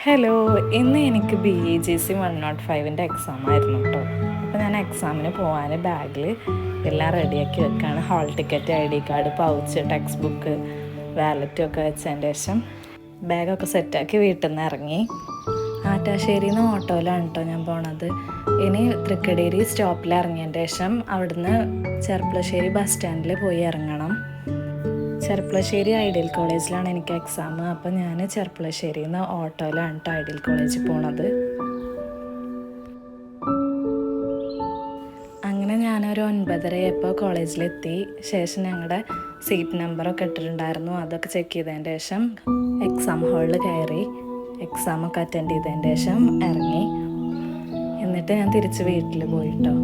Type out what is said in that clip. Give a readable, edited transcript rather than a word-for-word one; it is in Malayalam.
ഹലോ, ഇന്ന് എനിക്ക് BEGC 105-ൻ്റെ എക്സാം ആയിരുന്നു കേട്ടോ. അപ്പോൾ ഞാൻ എക്സാമിന് പോകാൻ ബാഗിൽ എല്ലാം റെഡിയാക്കി വെക്കുകയാണ്. Hall ticket, ID card, pouch, textbook, വാലറ്റും ഒക്കെ വെച്ചതിൻ്റെ ശേഷം ബാഗൊക്കെ സെറ്റാക്കി വീട്ടിൽ നിന്ന് ഇറങ്ങി. ആറ്റാശ്ശേരിയിൽ നിന്ന് ഓട്ടോയിലാണ് കേട്ടോ ഞാൻ പോണത്. ഇനി തൃക്കടേരി സ്റ്റോപ്പിൽ ഇറങ്ങിയതിൻ്റെ ശേഷം അവിടുന്ന് ചെർപ്പളശ്ശേരി ബസ് സ്റ്റാൻഡിൽ പോയി ഇറങ്ങണം. ചെർപ്പളശ്ശേരി ഐഡിയൽ കോളേജിലാണ് എനിക്ക് എക്സാം. അപ്പോൾ ഞാൻ ചെർപ്പളശ്ശേരിയിൽ നിന്ന് ഓട്ടോയിലാണ് കേട്ടോ ഐഡിയൽ കോളേജിൽ പോണത്. അങ്ങനെ ഞാനൊരു 9:30 കോളേജിലെത്തി. ശേഷം ഞങ്ങളുടെ സീറ്റ് നമ്പറൊക്കെ ഇട്ടിട്ടുണ്ടായിരുന്നു. അതൊക്കെ ചെക്ക് ചെയ്തതിൻ്റെ ശേഷം എക്സാം ഹാളിൽ കയറി എക്സാമൊക്കെ അറ്റൻഡ് ചെയ്തതിൻ്റെ ശേഷം ഇറങ്ങി. എന്നിട്ട് ഞാൻ തിരിച്ച് വീട്ടിൽ പോയിട്ടോ.